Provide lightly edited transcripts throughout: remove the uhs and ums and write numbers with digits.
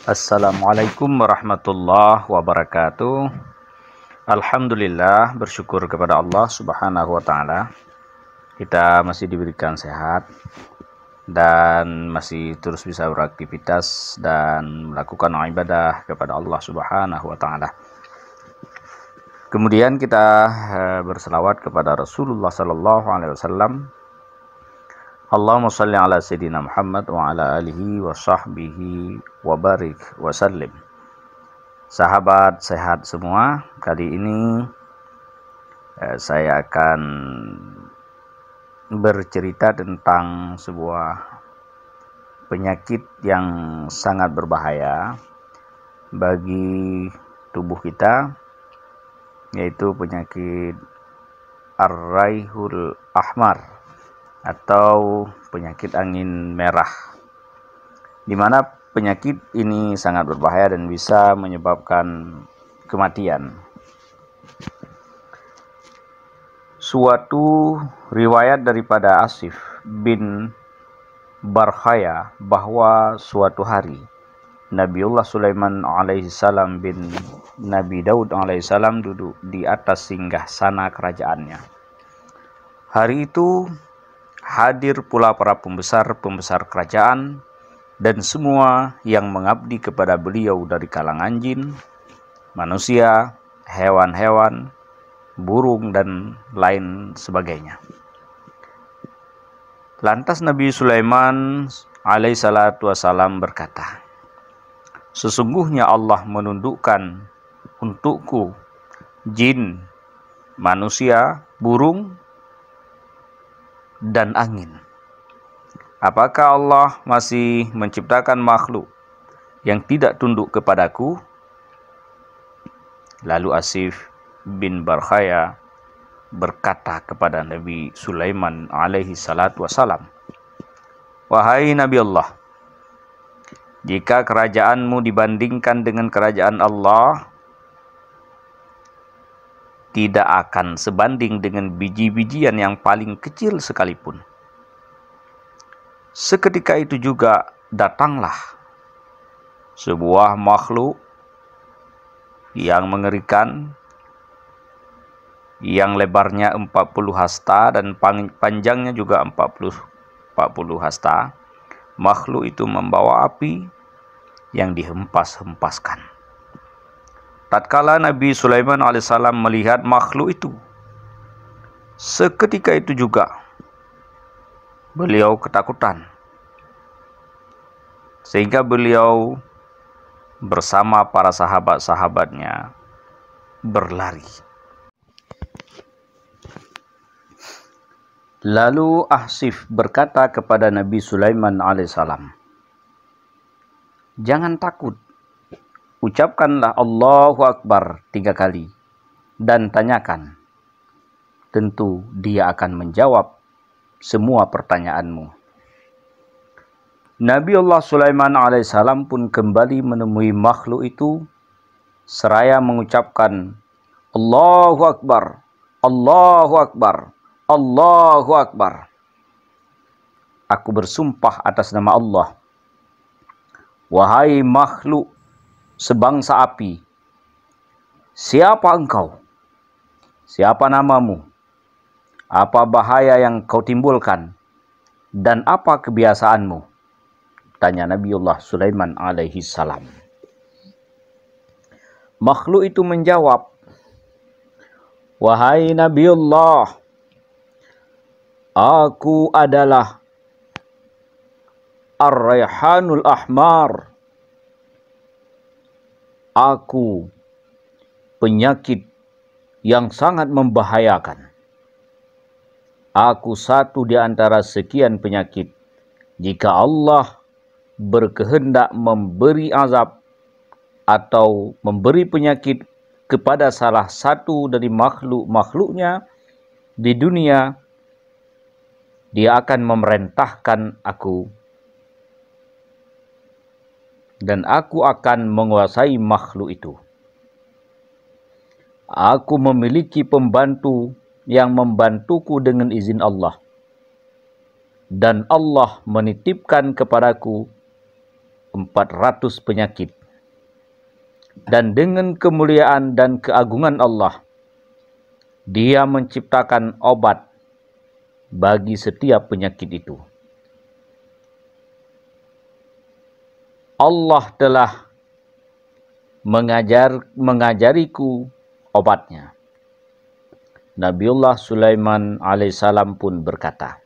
Assalamualaikum warahmatullahi wabarakatuh. Alhamdulillah, bersyukur kepada Allah Subhanahu wa taala. Kita masih diberikan sehat dan masih terus bisa beraktivitas dan melakukan ibadah kepada Allah Subhanahu wa taala. Kemudian kita berselawat kepada Rasulullah sallallahu alaihi wasallam. Allahumma shalli ala sayyidina Muhammad wa ala alihi wa sahbihi wa barik wa sallim. Sahabat sehat semua, kali ini saya akan bercerita tentang sebuah penyakit yang sangat berbahaya bagi tubuh kita, yaitu penyakit Ar-Raihul Ahmar atau penyakit angin merah, di mana penyakit ini sangat berbahaya dan bisa menyebabkan kematian. Suatu riwayat daripada Asif bin Barkhaya bahwa suatu hari Nabiullah Sulaiman alaihissalam bin Nabi Daud alaihissalam duduk di atas singgasana kerajaannya. Hari itu hadir pula para pembesar-pembesar kerajaan dan semua yang mengabdi kepada beliau dari kalangan jin, manusia, hewan-hewan, burung, dan lain sebagainya. Lantas Nabi Sulaiman alaihissalatu wassalam berkata, "Sesungguhnya Allah menundukkan untukku jin, manusia, burung, dan angin. Apakah Allah masih menciptakan makhluk yang tidak tunduk kepadaku?" Lalu Asif bin Barkhaya berkata kepada Nabi Sulaiman alaihi salatu wassalam, "Wahai Nabi Allah, jika kerajaanmu dibandingkan dengan kerajaan Allah, tidak akan sebanding dengan biji-bijian yang paling kecil sekalipun." Seketika itu juga datanglah sebuah makhluk yang mengerikan, yang lebarnya 40 hasta dan panjangnya juga 40 hasta. Makhluk itu membawa api yang dihempas-hempaskan. Tatkala Nabi Sulaiman alaihissalam melihat makhluk itu, seketika itu juga beliau ketakutan, sehingga beliau bersama para sahabat-sahabatnya berlari. Lalu Asif berkata kepada Nabi Sulaiman alaihissalam, "Jangan takut. Ucapkanlah Allahu Akbar 3 kali dan tanyakan. Tentu dia akan menjawab semua pertanyaanmu." Nabi Allah Sulaiman alaihissalam pun kembali menemui makhluk itu seraya mengucapkan Allahu Akbar, Allahu Akbar, Allahu Akbar. "Aku bersumpah atas nama Allah, wahai makhluk sebangsa api, siapa engkau? Siapa namamu? Apa bahaya yang kau timbulkan? Dan apa kebiasaanmu?" tanya Nabiullah Sulaiman alaihi salam. Makhluk itu menjawab, "Wahai Nabiullah, aku adalah Ar-Raihanul Ahmar. Aku penyakit yang sangat membahayakan. Aku satu di antara sekian penyakit. Jika Allah berkehendak memberi azab atau memberi penyakit kepada salah satu dari makhluk-makhluknya di dunia, Dia akan memerintahkan aku, dan aku akan menguasai makhluk itu. Aku memiliki pembantu yang membantuku dengan izin Allah. Dan Allah menitipkan kepadaku 400 penyakit Dan dengan kemuliaan dan keagungan Allah, Dia menciptakan obat bagi setiap penyakit itu. Allah telah mengajariku obatnya. Nabiullah Sulaiman alaihissalam pun berkata,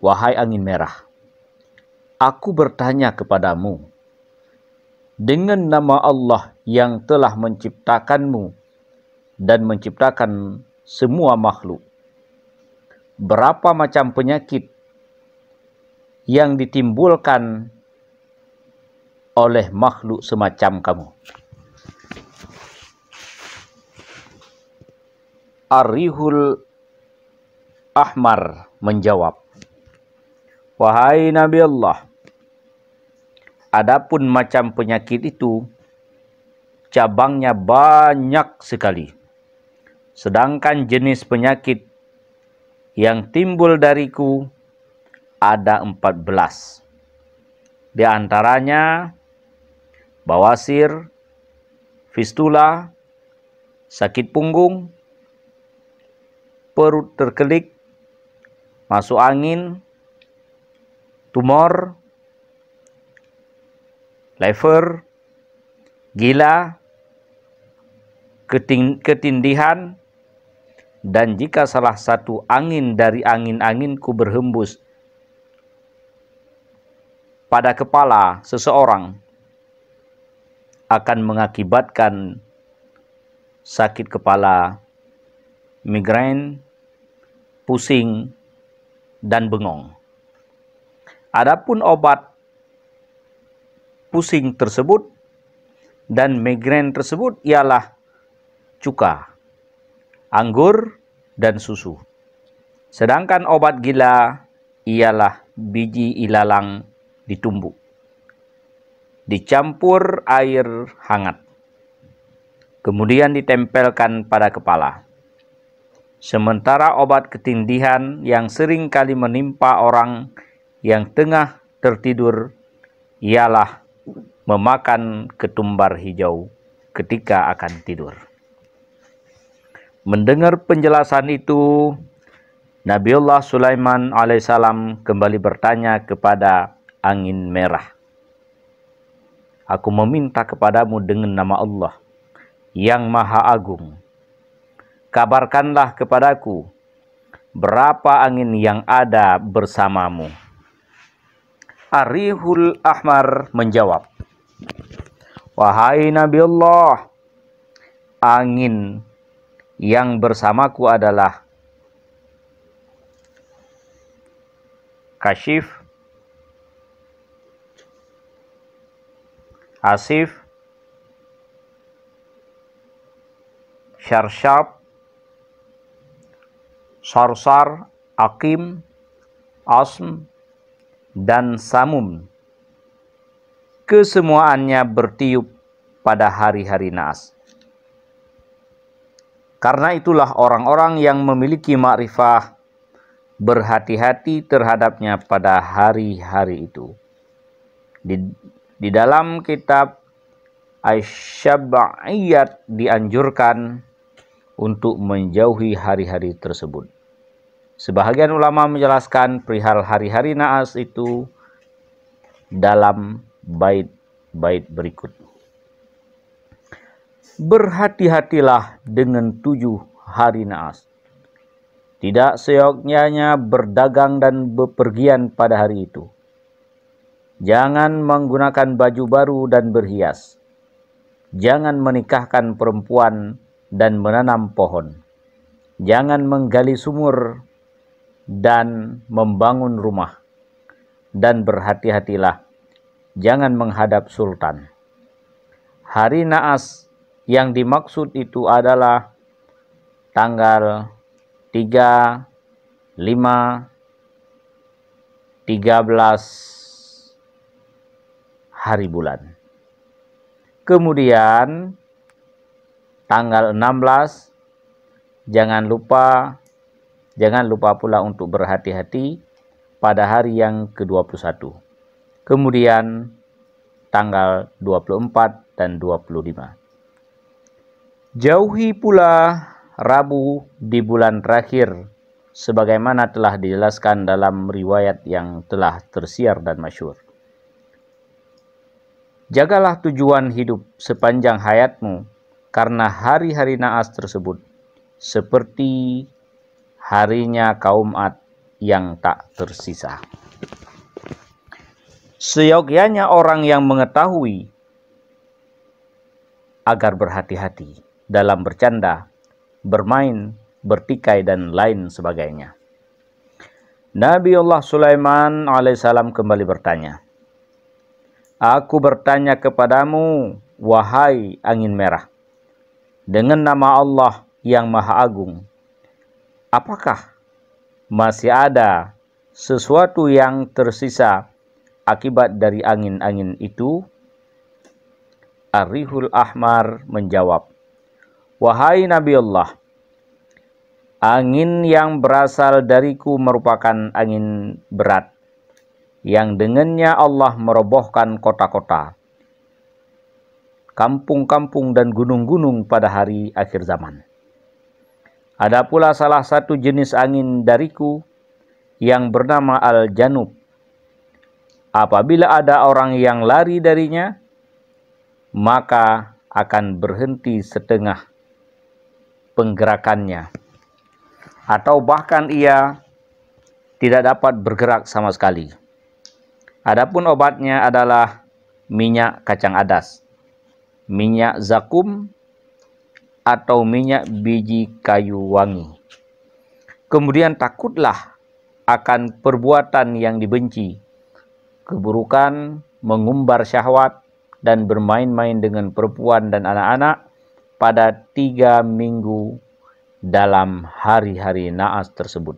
"Wahai angin merah, aku bertanya kepadamu, dengan nama Allah yang telah menciptakanmu dan menciptakan semua makhluk, berapa macam penyakit yang ditimbulkan oleh makhluk semacam kamu?" Ar-Rihul Ahmar menjawab, "Wahai Nabi Allah, adapun macam penyakit itu, cabangnya banyak sekali. Sedangkan jenis penyakit yang timbul dariku ada 14. Di antaranya bawasir, fistula, sakit punggung, perut terkelik, masuk angin, tumor, lever, gila, ketindihan, dan jika salah satu angin dari angin-anginku berhembus pada kepala seseorang, akan mengakibatkan sakit kepala, migrain, pusing, dan bengong. Adapun obat pusing tersebut dan migrain tersebut ialah cuka, anggur, dan susu. Sedangkan obat gila ialah biji ilalang ditumbuk, dicampur air hangat, kemudian ditempelkan pada kepala. Sementara obat ketindihan yang sering kali menimpa orang yang tengah tertidur ialah memakan ketumbar hijau ketika akan tidur." Mendengar penjelasan itu, Nabiullah Sulaiman alaihissalam kembali bertanya kepada angin merah, "Aku meminta kepadamu dengan nama Allah yang Maha Agung, kabarkanlah kepadaku berapa angin yang ada bersamamu." Ar-Rihul Ahmar menjawab, "Wahai Nabi Allah, angin yang bersamaku adalah Kashif, Asif, Syarsyab, Sarsar, Akim, Asm, dan Samum. Kesemuaannya bertiup pada hari-hari naas. Karena itulah orang-orang yang memiliki makrifah berhati-hati terhadapnya pada hari-hari itu. Di dalam kitab Asy-Syabaiyat dianjurkan untuk menjauhi hari-hari tersebut. Sebahagian ulama menjelaskan perihal hari-hari naas itu dalam bait-bait berikut. Berhati-hatilah dengan 7 hari naas. Tidak seyogyanya berdagang dan bepergian pada hari itu. Jangan menggunakan baju baru dan berhias. Jangan menikahkan perempuan dan menanam pohon. Jangan menggali sumur dan membangun rumah. Dan berhati-hatilah, jangan menghadap sultan. Hari naas yang dimaksud itu adalah tanggal 3, 5, 13 hari bulan. Kemudian tanggal 16 jangan lupa pula untuk berhati-hati pada hari yang ke-21. Kemudian tanggal 24 dan 25. Jauhi pula Rabu di bulan terakhir, sebagaimana telah dijelaskan dalam riwayat yang telah tersiar dan masyhur. Jagalah tujuan hidup sepanjang hayatmu, karena hari-hari naas tersebut seperti harinya kaum Ad yang tak tersisa. Seyogyanya orang yang mengetahui agar berhati-hati dalam bercanda, bermain, bertikai, dan lain sebagainya. Nabiullah Sulaiman alaihissalam kembali bertanya, "Aku bertanya kepadamu, wahai angin merah, dengan nama Allah yang Maha Agung, apakah masih ada sesuatu yang tersisa akibat dari angin-angin itu?" Ar-Rihul Ahmar menjawab, "Wahai Nabi Allah, angin yang berasal dariku merupakan angin berat, yang dengannya Allah merobohkan kota-kota, kampung-kampung dan gunung-gunung pada hari akhir zaman. Ada pula salah satu jenis angin dariku yang bernama Al-Janub. Apabila ada orang yang lari darinya, maka akan berhenti setengah penggerakannya, atau bahkan ia tidak dapat bergerak sama sekali. Adapun obatnya adalah minyak kacang adas, minyak zakum, atau minyak biji kayu wangi. Kemudian takutlah akan perbuatan yang dibenci, keburukan, mengumbar syahwat, dan bermain-main dengan perempuan dan anak-anak pada 3 minggu dalam hari-hari naas tersebut.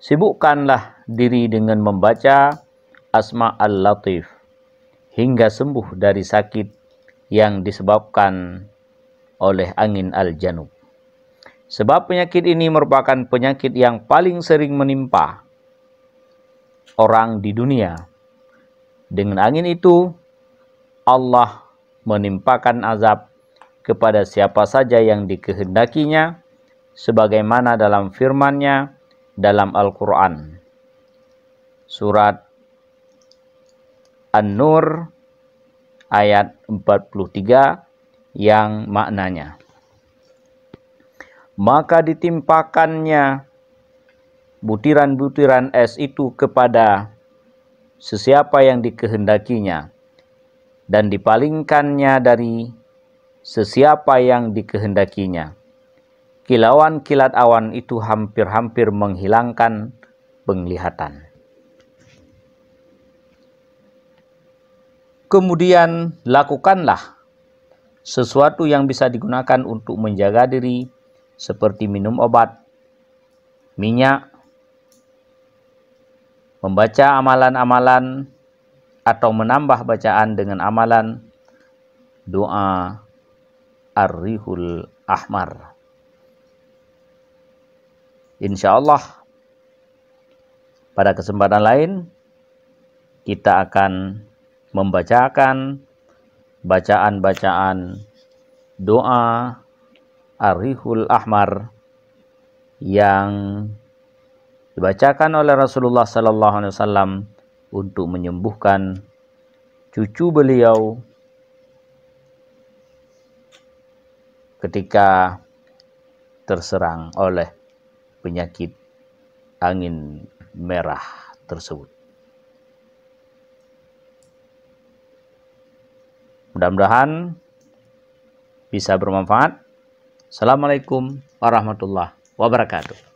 Sibukkanlah diri dengan membaca Asma Al-Latif hingga sembuh dari sakit yang disebabkan oleh angin Al-Janub. Sebab penyakit ini merupakan penyakit yang paling sering menimpa orang di dunia. Dengan angin itu, Allah menimpakan azab kepada siapa saja yang dikehendakinya, sebagaimana dalam firman-Nya dalam Al-Quran. Surat An-Nur ayat 43 yang maknanya, maka ditimpakannya butiran-butiran es itu kepada sesiapa yang dikehendakinya, dan dipalingkannya dari sesiapa yang dikehendakinya. Kilauan kilat awan itu hampir-hampir menghilangkan penglihatan. Kemudian lakukanlah sesuatu yang bisa digunakan untuk menjaga diri, seperti minum obat, minyak, membaca amalan-amalan, atau menambah bacaan dengan amalan doa Ar-Rihul Ahmar. Insya Allah pada kesempatan lain kita akan membacakan bacaan-bacaan doa Ar-Rihul Ahmar yang dibacakan oleh Rasulullah SAW untuk menyembuhkan cucu beliau ketika terserang oleh penyakit angin merah tersebut. Mudah-mudahan bisa bermanfaat. Assalamualaikum warahmatullahi wabarakatuh.